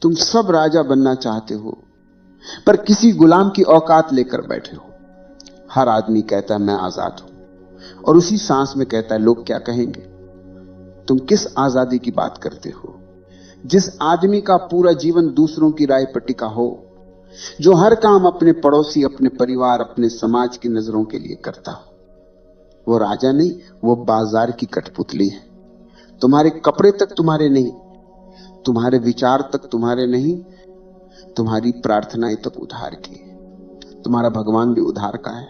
तुम सब राजा बनना चाहते हो, पर किसी गुलाम की औकात लेकर बैठे हो। हर आदमी कहता है मैं आजाद हूं, और उसी सांस में कहता है लोग क्या कहेंगे। तुम किस आजादी की बात करते हो? जिस आदमी का पूरा जीवन दूसरों की राय पर टिका हो, जो हर काम अपने पड़ोसी, अपने परिवार, अपने समाज की नजरों के लिए करता हो, वो राजा नहीं, वो बाजार की कठपुतली है। तुम्हारे कपड़े तक तुम्हारे नहीं, तुम्हारे विचार तक तुम्हारे नहीं, तुम्हारी प्रार्थनाएं तक उधार की। तुम्हारा भगवान भी उधार का है,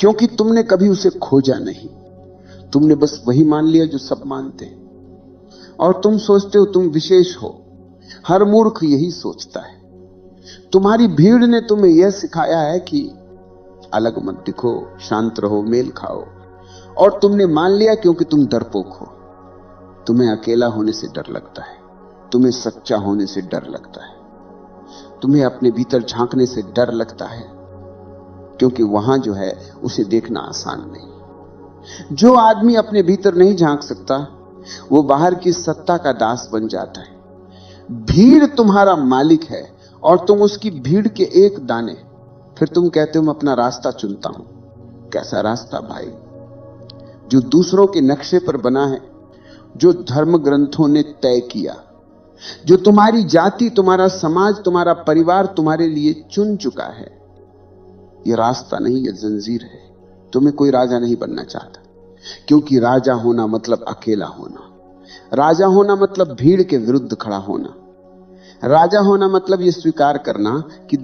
क्योंकि तुमने कभी उसे खोजा नहीं। तुमने बस वही मान लिया जो सब मानते हैं, और तुम सोचते हो तुम विशेष हो। हर मूर्ख यही सोचता है। तुम्हारी भीड़ ने तुम्हें यह सिखाया है कि अलग मत दिखो, शांत रहो, मेल खाओ, और तुमने मान लिया क्योंकि तुम डरपोक हो। तुम्हें अकेला होने से डर लगता है, तुम्हें सच्चा होने से डर लगता है, तुम्हें अपने भीतर झांकने से डर लगता है, क्योंकि वहां जो है उसे देखना आसान नहीं। जो आदमी अपने भीतर नहीं झांक सकता, वो बाहर की सत्ता का दास बन जाता है। भीड़ तुम्हारा मालिक है और तुम उसकी भीड़ के एक दाने। फिर तुम कहते हो मैं अपना रास्ता चुनता हूं। कैसा रास्ता भाई? जो दूसरों के नक्शे पर बना है, जो धर्म ग्रंथों ने तय किया, जो तुम्हारी जाति, तुम्हारा समाज, तुम्हारा परिवार तुम्हारे लिए चुन चुका है। यह रास्ता नहीं, यह जंजीर है। तुम्हें कोई राजा नहीं बनना चाहता, क्योंकि राजा होना मतलब अकेला होना। राजा होना मतलब भीड़ के विरुद्ध खड़ा होना। राजा होना मतलब यह स्वीकार करना कि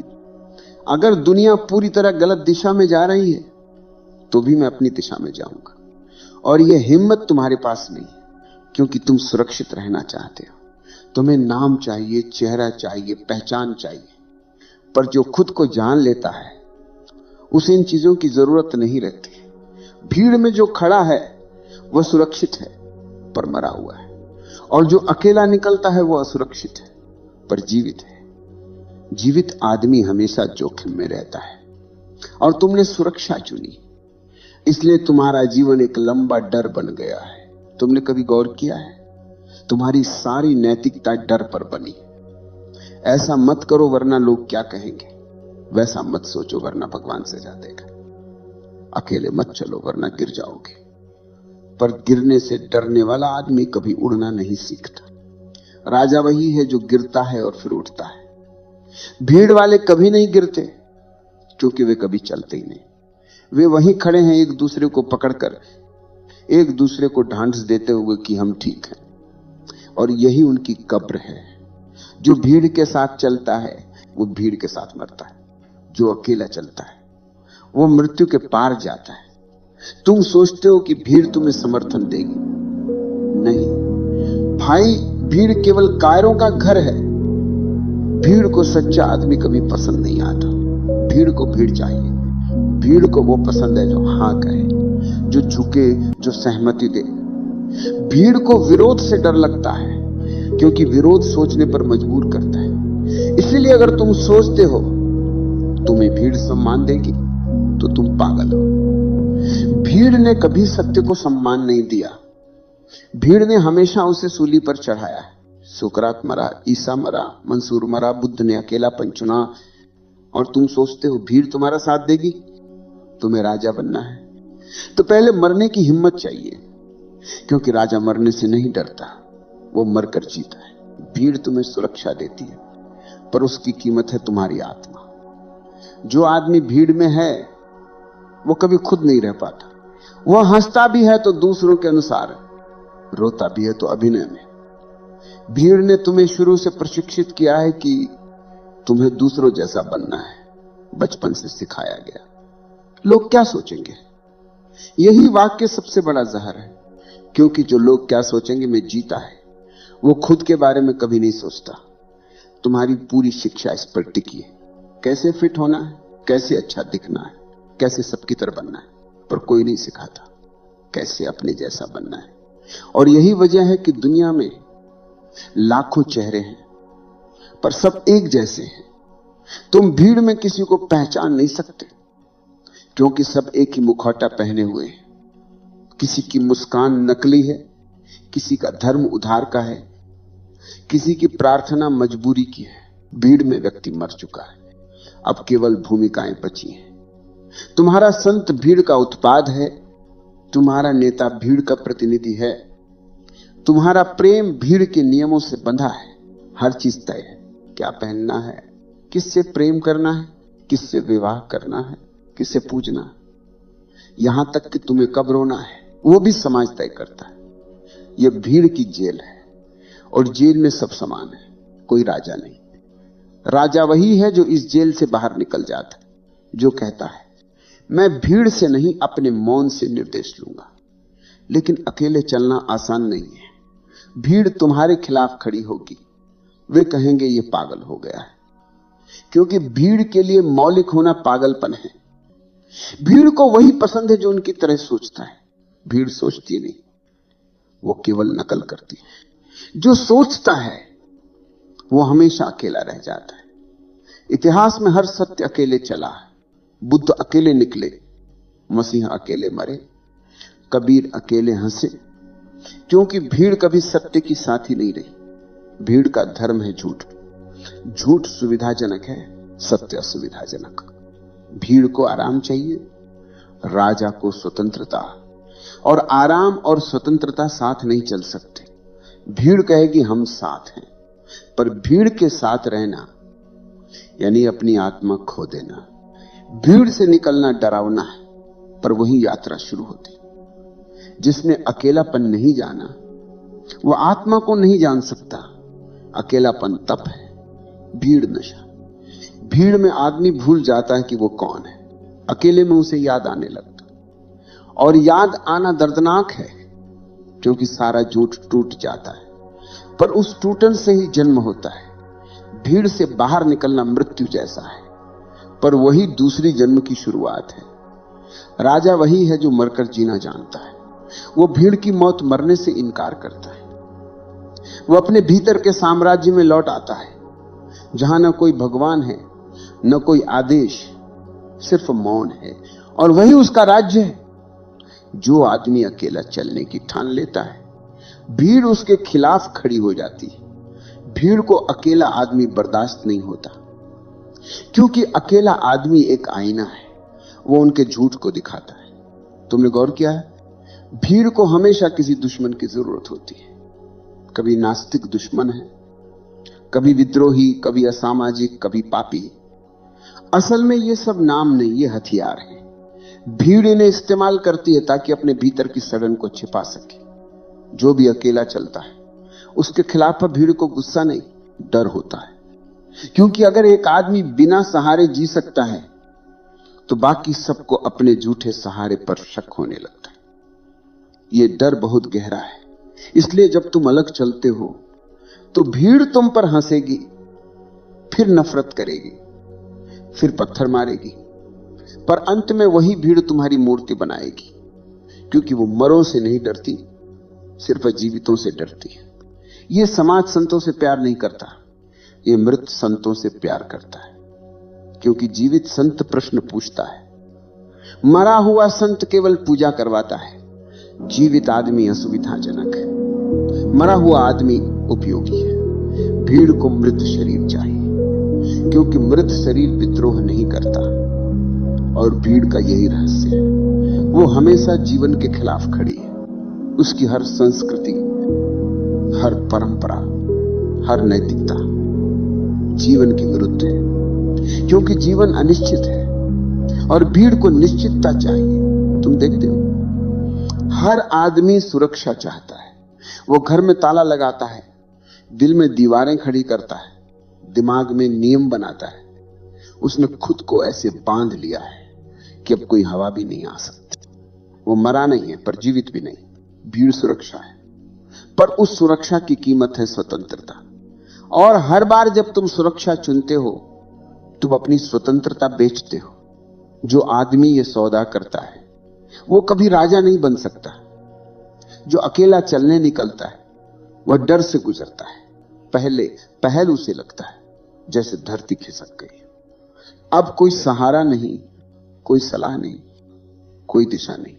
अगर दुनिया पूरी तरह गलत दिशा में जा रही है, तो भी मैं अपनी दिशा में जाऊंगा। और यह हिम्मत तुम्हारे पास नहीं है, क्योंकि तुम सुरक्षित रहना चाहते हो। तुम्हें नाम चाहिए, चेहरा चाहिए, पहचान चाहिए। पर जो खुद को जान लेता है, उसे इन चीजों की जरूरत नहीं रहती। भीड़ में जो खड़ा है वह सुरक्षित है पर मरा हुआ है, और जो अकेला निकलता है वह असुरक्षित है पर जीवित है। जीवित आदमी हमेशा जोखिम में रहता है, और तुमने सुरक्षा चुनी, इसलिए तुम्हारा जीवन एक लंबा डर बन गया है। तुमने कभी गौर किया है? तुम्हारी सारी नैतिकता डर पर बनी। ऐसा मत करो वरना लोग क्या कहेंगे, वैसा मत सोचो वरना भगवान सजा देगा। अकेले मत चलो वरना गिर जाओगे। पर गिरने से डरने वाला आदमी कभी उड़ना नहीं सीखता। राजा वही है जो गिरता है और फिर उठता है। भीड़ वाले कभी नहीं गिरते, क्योंकि वे कभी चलते ही नहीं। वे वहीं खड़े हैं, एक दूसरे को पकड़कर, एक दूसरे को ढांढस देते हुए कि हम ठीक हैं। और यही उनकी कब्र है। जो भीड़ के साथ चलता है वो भीड़ के साथ मरता है। जो अकेला चलता है वो मृत्यु के पार जाता है। तुम सोचते हो कि भीड़ तुम्हें समर्थन देगी। नहीं भाई, भीड़ केवल कायरों का घर है। भीड़ को सच्चा आदमी कभी पसंद नहीं आता। भीड़ को भीड़ चाहिए। भीड़ को वो पसंद है जो हां कहे, जो झुके, जो सहमति दे। भीड़ को विरोध से डर लगता है, क्योंकि विरोध सोचने पर मजबूर करता है। इसलिए अगर तुम सोचते हो तुम्हें भीड़ सम्मान देगी, तो तुम पागल हो। भीड़ ने कभी सत्य को सम्मान नहीं दिया। भीड़ ने हमेशा उसे सूली पर चढ़ाया है। सुकरात मरा, ईसा मरा, मंसूर मरा, बुद्ध ने अकेलापन चुना, और तुम सोचते हो भीड़ तुम्हारा साथ देगी। तुम्हें राजा बनना है तो पहले मरने की हिम्मत चाहिए, क्योंकि राजा मरने से नहीं डरता, वो मरकर जीता है। भीड़ तुम्हें सुरक्षा देती है, पर उसकी कीमत है तुम्हारी आत्मा। जो आदमी भीड़ में है वो कभी खुद नहीं रह पाता। वह हंसता भी है तो दूसरों के अनुसार, रोता भी है तो अभिनय में। भीड़ ने तुम्हें शुरू से प्रशिक्षित किया है कि तुम्हें दूसरों जैसा बनना है। बचपन से सिखाया गया। लोग क्या सोचेंगे, यही वाक्य सबसे बड़ा जहर है। क्योंकि जो लोग क्या सोचेंगे में जीता है, वो खुद के बारे में कभी नहीं सोचता। तुम्हारी पूरी शिक्षा इस पर टिकी है। कैसे फिट होना है, कैसे अच्छा दिखना है, कैसे सबकी तरह बनना है, पर कोई नहीं सिखाता कैसे अपने जैसा बनना है। और यही वजह है कि दुनिया में लाखों चेहरे हैं, पर सब एक जैसे हैं। तुम भीड़ में किसी को पहचान नहीं सकते, क्योंकि सब एक ही मुखौटा पहने हुए हैं। किसी की मुस्कान नकली है, किसी का धर्म उधार का है, किसी की प्रार्थना मजबूरी की है। भीड़ में व्यक्ति मर चुका है, अब केवल भूमिकाएं बची हैं। तुम्हारा संत भीड़ का उत्पाद है, तुम्हारा नेता भीड़ का प्रतिनिधि है, तुम्हारा प्रेम भीड़ के नियमों से बंधा है। हर चीज तय है, क्या पहनना है, किससे प्रेम करना है, किससे विवाह करना है, किससे पूजना है, यहां तक कि तुम्हें कब रोना है वो भी समाज तय करता है। यह भीड़ की जेल है और जेल में सब समान है, कोई राजा नहीं। राजा वही है जो इस जेल से बाहर निकल जाता है, जो कहता है मैं भीड़ से नहीं अपने मौन से निर्देश लूंगा। लेकिन अकेले चलना आसान नहीं है। भीड़ तुम्हारे खिलाफ खड़ी होगी, वे कहेंगे ये पागल हो गया है, क्योंकि भीड़ के लिए मौलिक होना पागलपन है। भीड़ को वही पसंद है जो उनकी तरह सोचता है। भीड़ सोचती नहीं, वो केवल नकल करती है। जो सोचता है वो हमेशा अकेला रह जाता है। इतिहास में हर सत्य अकेले चला है। बुद्ध अकेले निकले, मसीह अकेले मरे, कबीर अकेले हंसे, क्योंकि भीड़ कभी सत्य की साथी नहीं रही। भीड़ का धर्म है झूठ। झूठ सुविधाजनक है, सत्य असुविधाजनक। भीड़ को आराम चाहिए, राजा को स्वतंत्रता। और आराम और स्वतंत्रता साथ नहीं चल सकते। भीड़ कहेगी हम साथ हैं, पर भीड़ के साथ रहना यानी अपनी आत्मा खो देना। भीड़ से निकलना डरावना है, पर वही यात्रा शुरू होती। जिसने अकेलापन नहीं जाना वो आत्मा को नहीं जान सकता। अकेलापन तप है, भीड़ नशा। भीड़ में आदमी भूल जाता है कि वो कौन है, अकेले में उसे याद आने लगता। और याद आना दर्दनाक है, क्योंकि सारा झूठ टूट जाता है, पर उस टूटन से ही जन्म होता है। भीड़ से बाहर निकलना मृत्यु जैसा है, पर वही दूसरी जन्म की शुरुआत है। राजा वही है जो मरकर जीना जानता है। वो भीड़ की मौत मरने से इनकार करता है। वो अपने भीतर के साम्राज्य में लौट आता है, जहां न कोई भगवान है, न कोई आदेश, सिर्फ मौन है। और वही उसका राज्य है। जो आदमी अकेला चलने की ठान लेता है, भीड़ उसके खिलाफ खड़ी हो जाती है। भीड़ को अकेला आदमी बर्दाश्त नहीं होता, क्योंकि अकेला आदमी एक आईना है, वो उनके झूठ को दिखाता है। तुमने गौर किया है, भीड़ को हमेशा किसी दुश्मन की जरूरत होती है। कभी नास्तिक दुश्मन है, कभी विद्रोही, कभी असामाजिक, कभी पापी। असल में ये सब नाम नहीं, ये हथियार है। भीड़ इन्हें इस्तेमाल करती है ताकि अपने भीतर की सड़न को छिपा सके। जो भी अकेला चलता है उसके खिलाफ भीड़ को गुस्सा नहीं, डर होता है। क्योंकि अगर एक आदमी बिना सहारे जी सकता है तो बाकी सबको अपने झूठे सहारे पर शक होने लगता है। यह डर बहुत गहरा है। इसलिए जब तुम अलग चलते हो तो भीड़ तुम पर हंसेगी, फिर नफरत करेगी, फिर पत्थर मारेगी, पर अंत में वही भीड़ तुम्हारी मूर्ति बनाएगी। क्योंकि वो मरों से नहीं डरती, सिर्फ जीवितों से डरती है। ये समाज संतों से प्यार नहीं करता, ये मृत संतों से प्यार करता है। क्योंकि जीवित संत प्रश्न पूछता है, मरा हुआ संत केवल पूजा करवाता है। जीवित आदमी असुविधाजनक है, मरा हुआ आदमी उपयोगी है। भीड़ को मृत शरीर चाहिए, क्योंकि मृत शरीर विद्रोह नहीं करता। और भीड़ का यही रहस्य है, वो हमेशा जीवन के खिलाफ खड़ी है। उसकी हर संस्कृति, हर परंपरा, हर नैतिकता जीवन के विरुद्ध है, क्योंकि जीवन अनिश्चित है और भीड़ को निश्चितता चाहिए। तुम देखते हो, हर आदमी सुरक्षा चाहता है। वो घर में ताला लगाता है, दिल में दीवारें खड़ी करता है, दिमाग में नियम बनाता है। उसने खुद को ऐसे बांध लिया है कि अब कोई हवा भी नहीं आ सकती। वो मरा नहीं है, पर जीवित भी नहीं। भीड़ सुरक्षा है, पर उस सुरक्षा की कीमत है स्वतंत्रता। और हर बार जब तुम सुरक्षा चुनते हो, तुम अपनी स्वतंत्रता बेचते हो। जो आदमी ये सौदा करता है वो कभी राजा नहीं बन सकता। जो अकेला चलने निकलता है वह डर से गुजरता है। पहल उसे लगता है जैसे धरती खिसक गई। अब कोई सहारा नहीं, कोई सलाह नहीं, कोई दिशा नहीं।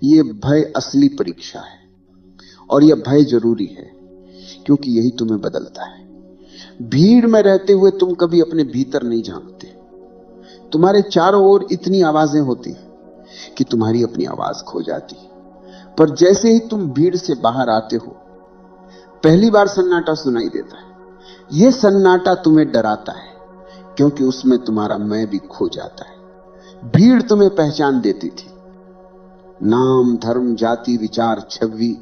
ये भय असली परीक्षा है, और यह भय जरूरी है, क्योंकि यही तुम्हें बदलता है। भीड़ में रहते हुए तुम कभी अपने भीतर नहीं झांकते। तुम्हारे चारों ओर इतनी आवाजें होती कि तुम्हारी अपनी आवाज खो जाती। पर जैसे ही तुम भीड़ से बाहर आते हो, पहली बार सन्नाटा सुनाई देता है। यह सन्नाटा तुम्हें डराता है, क्योंकि उसमें तुम्हारा मैं भी खो जाता है। भीड़ तुम्हें पहचान देती थी। नाम, धर्म, जाति, विचार, छवि,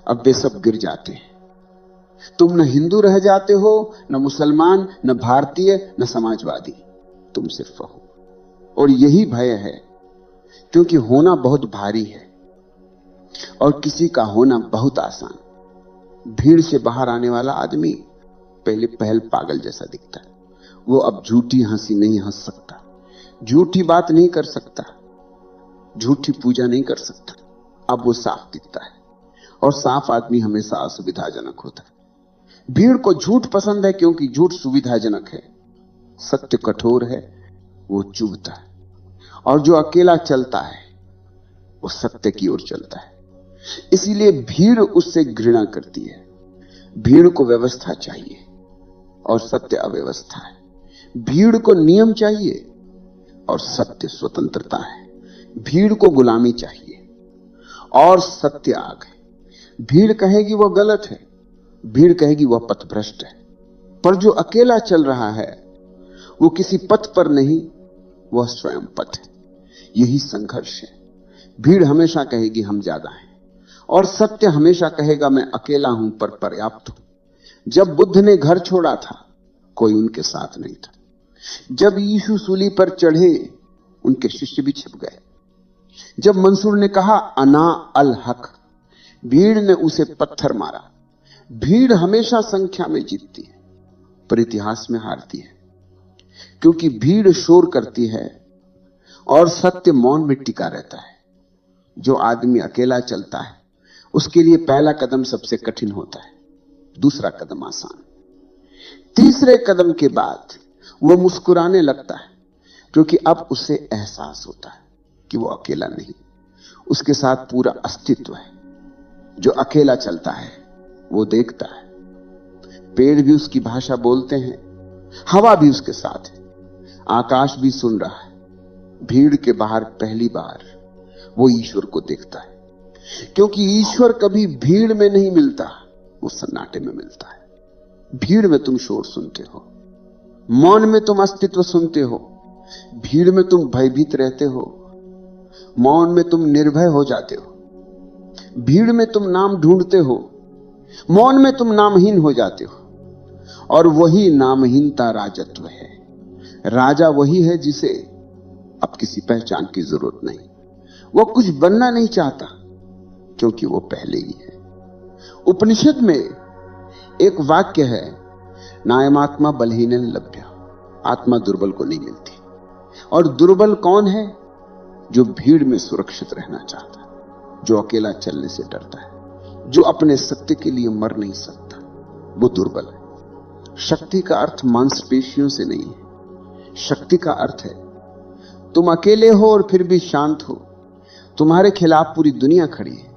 अब वे सब गिर जाते हैं। तुम न हिंदू रह जाते हो, न मुसलमान, न भारतीय, न समाजवादी। तुम सिर्फ हो। और यही भय है, क्योंकि होना बहुत भारी है और किसी का होना बहुत आसान। भीड़ से बाहर आने वाला आदमी पहले पहल पागल जैसा दिखता है। वो अब झूठी हंसी नहीं हंस सकता, झूठी बात नहीं कर सकता, झूठी पूजा नहीं कर सकता। अब वो साफ दिखता है, और साफ आदमी हमेशा असुविधाजनक होता है। भीड़ को झूठ पसंद है, क्योंकि झूठ सुविधाजनक है। सत्य कठोर है, वो चुभता है। और जो अकेला चलता है वो सत्य की ओर चलता है। इसीलिए भीड़ उससे घृणा करती है। भीड़ को व्यवस्था चाहिए और सत्य अव्यवस्था है। भीड़ को नियम चाहिए और सत्य स्वतंत्रता है। भीड़ को गुलामी चाहिए और सत्य आग है। भीड़ कहेगी वह गलत है, भीड़ कहेगी वह पथभ्रष्ट है। पर जो अकेला चल रहा है वो किसी पथ पर नहीं, वह स्वयं पथ है। यही संघर्ष है। भीड़ हमेशा कहेगी हम ज्यादा हैं, और सत्य हमेशा कहेगा मैं अकेला हूं पर पर्याप्त हूं। जब बुद्ध ने घर छोड़ा था, कोई उनके साथ नहीं था। जब यीशु सूली पर चढ़े, उनके शिष्य भी छिप गए। जब मंसूर ने कहा अना अल हक, भीड़ ने उसे पत्थर मारा। भीड़ हमेशा संख्या में जीतती है, पर इतिहास में हारती है, क्योंकि भीड़ शोर करती है और सत्य मौन में टिका रहता है। जो आदमी अकेला चलता है, उसके लिए पहला कदम सबसे कठिन होता है, दूसरा कदम आसान। तीसरे कदम के बाद वो मुस्कुराने लगता है, क्योंकि अब उसे एहसास होता है कि वो अकेला नहीं, उसके साथ पूरा अस्तित्व है। जो अकेला चलता है वो देखता है, पेड़ भी उसकी भाषा बोलते हैं, हवा भी उसके साथ है, आकाश भी सुन रहा है। भीड़ के बाहर पहली बार वो ईश्वर को देखता है, क्योंकि ईश्वर कभी भीड़ में नहीं मिलता, वो सन्नाटे में मिलता है। भीड़ में तुम शोर सुनते हो, मौन में तुम अस्तित्व सुनते हो। भीड़ में तुम भयभीत रहते हो, मौन में तुम निर्भय हो जाते हो। भीड़ में तुम नाम ढूंढते हो, मौन में तुम नामहीन हो जाते हो। और वही नामहीनता राजत्व है। राजा वही है जिसे अब किसी पहचान की जरूरत नहीं। वो कुछ बनना नहीं चाहता, क्योंकि वो पहले ही है। उपनिषद में एक वाक्य है, नायमात्मा बलहीन लभ्य, आत्मा दुर्बल को नहीं मिलती। और दुर्बल कौन है? जो भीड़ में सुरक्षित रहना चाहता है, जो अकेला चलने से डरता है, जो अपने सत्य के लिए मर नहीं सकता, वो दुर्बल है। शक्ति का अर्थ मांसपेशियों से नहीं है। शक्ति का अर्थ है तुम अकेले हो और फिर भी शांत हो, तुम्हारे खिलाफ पूरी दुनिया खड़ी है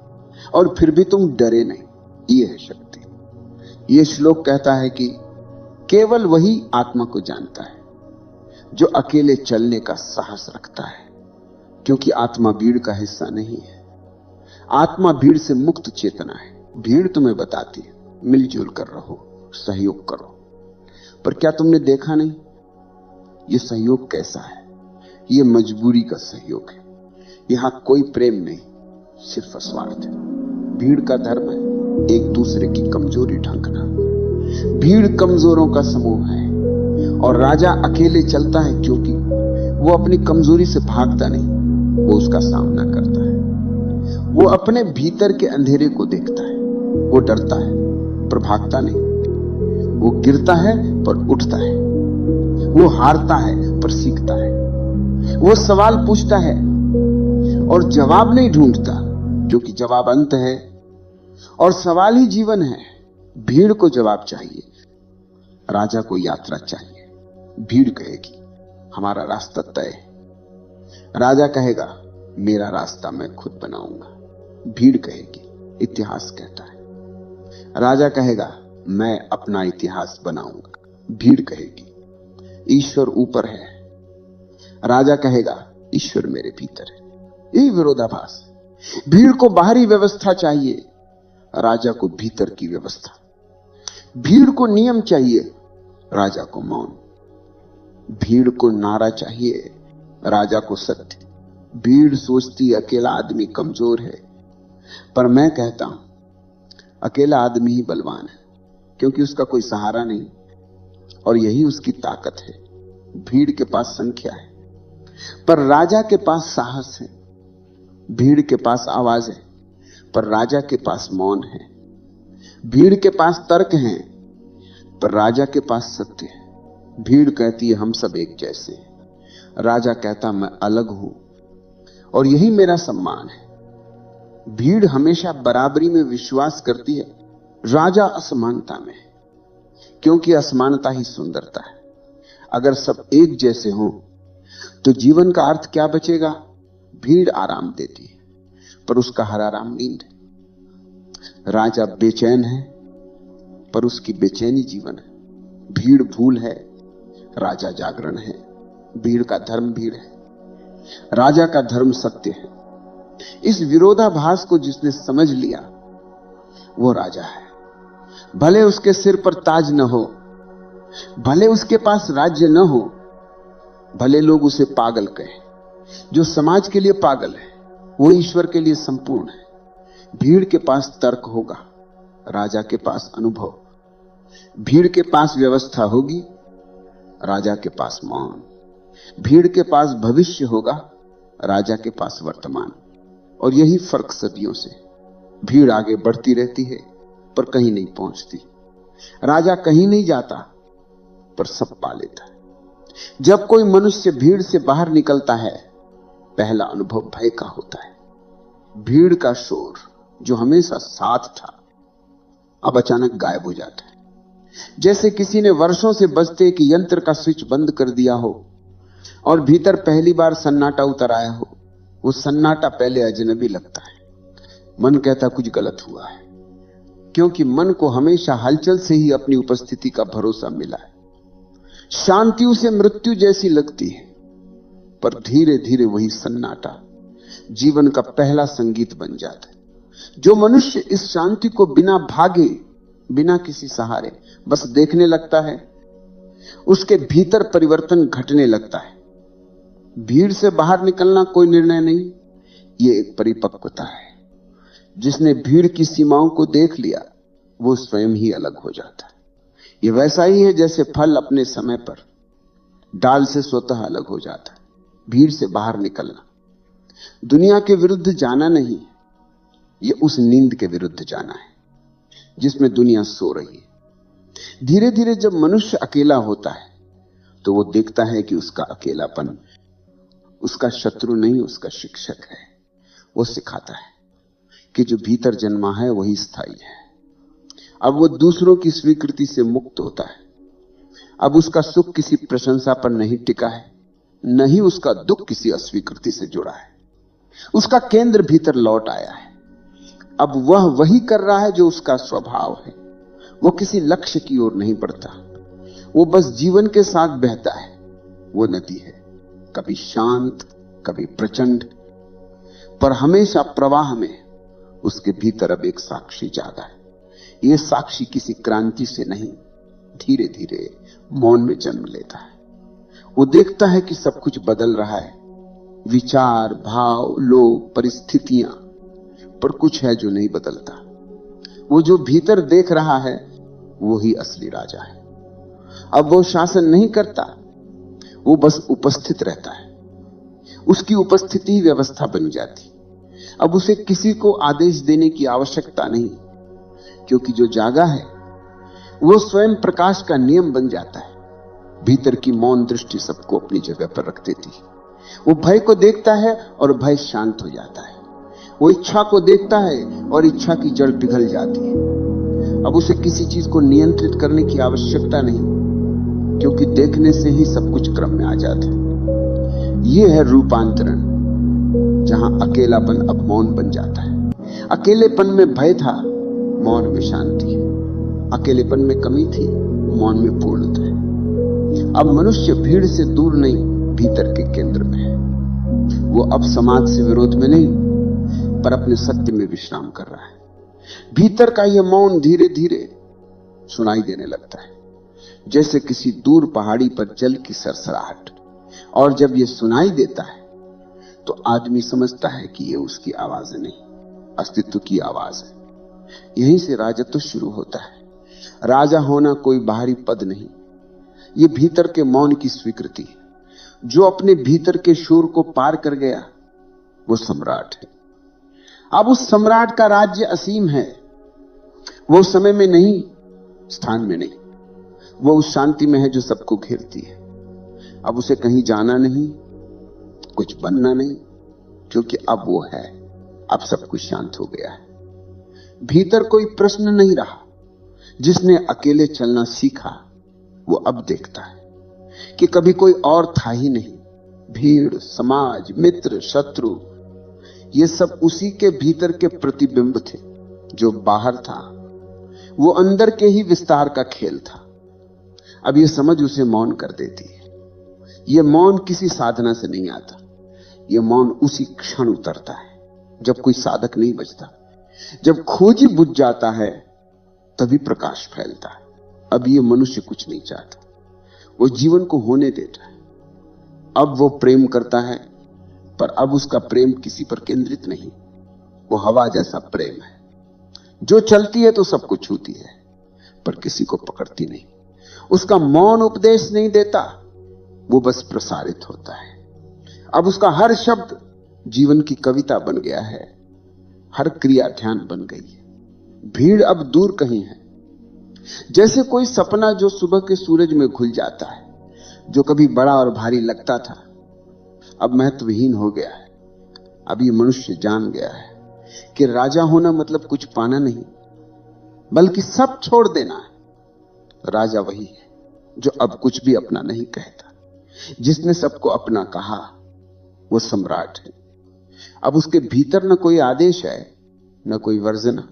और फिर भी तुम डरे नहीं। ये है शक्ति। ये श्लोक कहता है कि केवल वही आत्मा को जानता है जो अकेले चलने का साहस रखता है, क्योंकि आत्मा भीड़ का हिस्सा नहीं है। आत्मा भीड़ से मुक्त चेतना है। भीड़ तुम्हें बताती है मिलजुल कर रहो, सहयोग करो, पर क्या तुमने देखा नहीं ये सहयोग कैसा है? ये मजबूरी का सहयोग है। यहां कोई प्रेम नहीं, सिर्फ स्वार्थ है। भीड़ का धर्म है एक दूसरे की कमजोरी ढांकना। भीड़ कमजोरों का समूह है, और राजा अकेले चलता है क्योंकि वो अपनी कमजोरी से भागता नहीं, वो उसका सामना करता है। वो अपने भीतर के अंधेरे को देखता है। वो डरता है पर भागता नहीं, वो गिरता है पर उठता है, वो हारता है पर सीखता है, वो सवाल पूछता है और जवाब नहीं ढूंढता, क्योंकि जवाब अंत है और सवाल ही जीवन है। भीड़ को जवाब चाहिए, राजा को यात्रा चाहिए। भीड़ कहेगी हमारा रास्ता तय है, राजा कहेगा मेरा रास्ता मैं खुद बनाऊंगा। भीड़ कहेगी इतिहास कहता है। राजा कहेगा मैं अपना इतिहास बनाऊंगा, भीड़ कहेगी ईश्वर ऊपर है। राजा कहेगा ईश्वर मेरे भीतर है। यही विरोधाभास। भीड़ को बाहरी व्यवस्था चाहिए, राजा को भीतर की व्यवस्था। भीड़ को नियम चाहिए, राजा को मौन। भीड़ को नारा चाहिए, राजा को सत्य। भीड़ सोचती अकेला आदमी कमजोर है, पर मैं कहता हूं अकेला आदमी ही बलवान है, क्योंकि उसका कोई सहारा नहीं और यही उसकी ताकत है। भीड़ के पास संख्या है, पर राजा के पास साहस है। भीड़ के पास आवाज है, पर राजा के पास मौन है। भीड़ के पास तर्क हैं, पर राजा के पास सत्य है। भीड़ कहती है हम सब एक जैसे हैं, राजा कहता मैं अलग हूं और यही मेरा सम्मान है। भीड़ हमेशा बराबरी में विश्वास करती है, राजा असमानता में, क्योंकि असमानता ही सुंदरता है। अगर सब एक जैसे हों तो जीवन का अर्थ क्या बचेगा? भीड़ आराम देती है, पर उसका हर आराम नींद है। राजा बेचैन है, पर उसकी बेचैनी जीवन है। भीड़ भूल है, राजा जागरण है। भीड़ का धर्म भीड़ है, राजा का धर्म सत्य है। इस विरोधाभास को जिसने समझ लिया वो राजा है। भले उसके सिर पर ताज न हो, भले उसके पास राज्य न हो, भले लोग उसे पागल कहें। जो समाज के लिए पागल है वो ईश्वर के लिए संपूर्ण है। भीड़ के पास तर्क होगा, राजा के पास अनुभव। भीड़ के पास व्यवस्था होगी, राजा के पास मौन। भीड़ के पास भविष्य होगा, राजा के पास वर्तमान। और यही फर्क सदियों से। भीड़ आगे बढ़ती रहती है पर कहीं नहीं पहुंचती। राजा कहीं नहीं जाता पर सब पा लेता है। जब कोई मनुष्य भीड़ से बाहर निकलता है, पहला अनुभव भय का होता है। भीड़ का शोर जो हमेशा साथ था, अब अचानक गायब हो जाता है। जैसे किसी ने वर्षों से बजते एक यंत्र का स्विच बंद कर दिया हो और भीतर पहली बार सन्नाटा उतर आया हो। वो सन्नाटा पहले अजनबी लगता है। मन कहता कुछ गलत हुआ है, क्योंकि मन को हमेशा हलचल से ही अपनी उपस्थिति का भरोसा मिला है। शांति उसे मृत्यु जैसी लगती है, पर धीरे धीरे वही सन्नाटा जीवन का पहला संगीत बन जाता है। जो मनुष्य इस शांति को बिना भागे, बिना किसी सहारे बस देखने लगता है, उसके भीतर परिवर्तन घटने लगता है। भीड़ से बाहर निकलना कोई निर्णय नहीं, ये एक परिपक्वता है। जिसने भीड़ की सीमाओं को देख लिया वो स्वयं ही अलग हो जाता है। ये वैसा ही है जैसे फल अपने समय पर डाल से स्वतः अलग हो जाता है। भीड़ से बाहर निकलना दुनिया के विरुद्ध जाना नहीं, ये उस नींद के विरुद्ध जाना है जिसमें दुनिया सो रही है। धीरे धीरे जब मनुष्य अकेला होता है तो वो देखता है कि उसका अकेलापन उसका शत्रु नहीं, उसका शिक्षक है। वो सिखाता है कि जो भीतर जन्मा है वही स्थायी है। अब वो दूसरों की स्वीकृति से मुक्त होता है। अब उसका सुख किसी प्रशंसा पर नहीं टिका है, नहीं उसका दुख किसी अस्वीकृति से जुड़ा है। उसका केंद्र भीतर लौट आया है। अब वह वही कर रहा है जो उसका स्वभाव है। वो किसी लक्ष्य की ओर नहीं बढ़ता, वो बस जीवन के साथ बहता है। वो नदी है, कभी शांत कभी प्रचंड, पर हमेशा प्रवाह में उसके भीतर अब एक साक्षी जागा है। यह साक्षी किसी क्रांति से नहीं, धीरे धीरे मौन में जन्म लेता है। वो देखता है कि सब कुछ बदल रहा है, विचार, भाव, लोग, परिस्थितियां, पर कुछ है जो नहीं बदलता। वो जो भीतर देख रहा है वो ही असली राजा है। अब वो शासन नहीं करता, वो बस उपस्थित रहता है। उसकी उपस्थिति ही व्यवस्था बन जाती। अब उसे किसी को आदेश देने की आवश्यकता नहीं, क्योंकि जो जागा है वो स्वयं प्रकाश का नियम बन जाता है। भीतर की मौन दृष्टि सबको अपनी जगह पर रख देती है। वो भय को देखता है और भय शांत हो जाता है। वो इच्छा को देखता है और इच्छा की जड़ पिघल जाती है। अब उसे किसी चीज को नियंत्रित करने की आवश्यकता नहीं, क्योंकि देखने से ही सब कुछ क्रम में आ जाता है। यह है रूपांतरण, जहां अकेलापन अब मौन बन जाता है। अकेलेपन में भय था, मौन में शांति है। अकेलेपन में कमी थी, मौन में पूर्णता है। अब मनुष्य भीड़ से दूर नहीं, भीतर के केंद्र में है। वो अब समाज से विरोध में नहीं, पर अपने सत्य में विश्राम कर रहा है। भीतर का यह मौन धीरे धीरे सुनाई देने लगता है, जैसे किसी दूर पहाड़ी पर जल की सरसराहट। और जब यह सुनाई देता है तो आदमी समझता है कि यह उसकी आवाज नहीं, अस्तित्व की आवाज है। यहीं से राजत्व शुरू होता है। राजा होना कोई बाहरी पद नहीं, यह भीतर के मौन की स्वीकृति है। जो अपने भीतर के शोर को पार कर गया वो सम्राट है। अब उस सम्राट का राज्य असीम है। वो समय में नहीं, स्थान में नहीं, वो उस शांति में है जो सबको घेरती है। अब उसे कहीं जाना नहीं, कुछ बनना नहीं, क्योंकि अब वो है। अब सब कुछ शांत हो गया है। भीतर कोई प्रश्न नहीं रहा। जिसने अकेले चलना सीखा वो अब देखता है कि कभी कोई और था ही नहीं। भीड़, समाज, मित्र, शत्रु, ये सब उसी के भीतर के प्रतिबिंब थे। जो बाहर था वो अंदर के ही विस्तार का खेल था। अब ये समझ उसे मौन कर देती है। ये मौन किसी साधना से नहीं आता। ये मौन उसी क्षण उतरता है जब कोई साधक नहीं बचता। जब खोजी बुझ जाता है तभी प्रकाश फैलता है। अब ये मनुष्य कुछ नहीं चाहता, वो जीवन को होने देता है। अब वो प्रेम करता है, पर अब उसका प्रेम किसी पर केंद्रित नहीं। वो हवा जैसा प्रेम है, जो चलती है तो सबको छूती है, पर किसी को पकड़ती नहीं। उसका मौन उपदेश नहीं देता, वो बस प्रसारित होता है। अब उसका हर शब्द जीवन की कविता बन गया है, हर क्रिया ध्यान बन गई है। भीड़ अब दूर कहीं है, जैसे कोई सपना जो सुबह के सूरज में घुल जाता है, जो कभी बड़ा और भारी लगता था अब महत्वहीन हो गया है। अब ये मनुष्य जान गया है कि राजा होना मतलब कुछ पाना नहीं, बल्कि सब छोड़ देना है। राजा वही है जो अब कुछ भी अपना नहीं कहता। जिसने सबको अपना कहा वो सम्राट है। अब उसके भीतर न कोई आदेश है, न कोई वर्जना।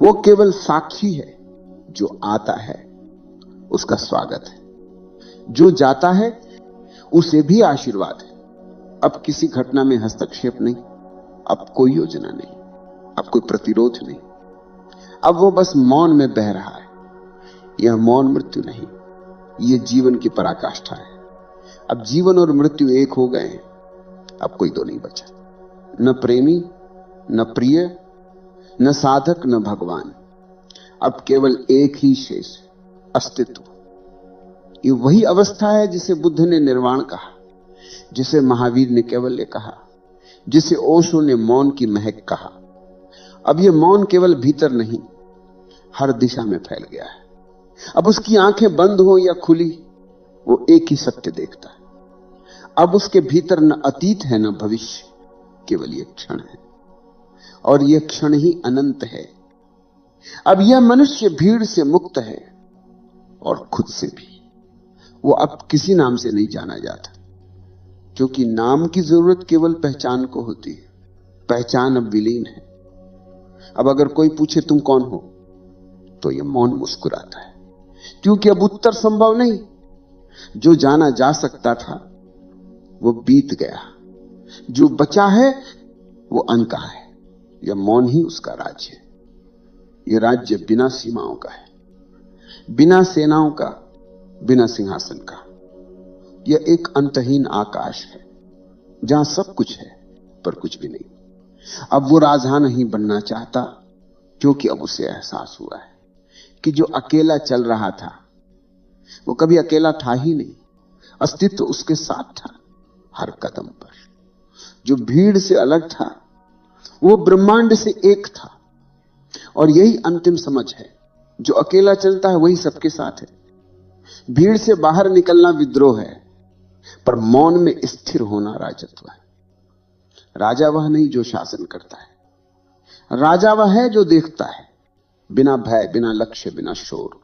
वो केवल साक्षी है। जो आता है उसका स्वागत है, जो जाता है उसे भी आशीर्वाद है। अब किसी घटना में हस्तक्षेप नहीं, अब कोई योजना नहीं, अब कोई प्रतिरोध नहीं। अब वो बस मौन में बह रहा है। यह मौन मृत्यु नहीं, यह जीवन की पराकाष्ठा है। अब जीवन और मृत्यु एक हो गए हैं। अब कोई दो नहीं बचा, न प्रेमी, न प्रिय, न साधक, न भगवान। अब केवल एक ही शेष है, अस्तित्व। ये वही अवस्था है जिसे बुद्ध ने निर्वाण कहा, जिसे महावीर ने केवल्य कहा, जिसे ओशो ने मौन की महक कहा। अब यह मौन केवल भीतर नहीं, हर दिशा में फैल गया है। अब उसकी आंखें बंद हो या खुली, वो एक ही सत्य देखता है। अब उसके भीतर न अतीत है न भविष्य, केवल यह क्षण है, और यह क्षण ही अनंत है। अब यह मनुष्य भीड़ से मुक्त है और खुद से भी। वो अब किसी नाम से नहीं जाना जाता, क्योंकि नाम की जरूरत केवल पहचान को होती है। पहचान अब विलीन है। अब अगर कोई पूछे तुम कौन हो, तो यह मौन मुस्कुराता है, क्योंकि अब उत्तर संभव नहीं। जो जाना जा सकता था वो बीत गया, जो बचा है वो अनका है। यह मौन ही उसका राज्य है। यह राज्य बिना सीमाओं का है, बिना सेनाओं का, बिना सिंहासन का। यह एक अंतहीन आकाश है जहां सब कुछ है पर कुछ भी नहीं। अब वो राजा नहीं बनना चाहता, क्योंकि अब उसे एहसास हुआ है कि जो अकेला चल रहा था वो कभी अकेला था ही नहीं। अस्तित्व उसके साथ था हर कदम पर। जो भीड़ से अलग था वो ब्रह्मांड से एक था। और यही अंतिम समझ है। जो अकेला चलता है वही सबके साथ है। भीड़ से बाहर निकलना विद्रोह है, पर मौन में स्थिर होना राजत्व है। राजा वह नहीं जो शासन करता है, राजा वह है जो देखता है, बिना भय, बिना लक्ष्य, बिना शोर।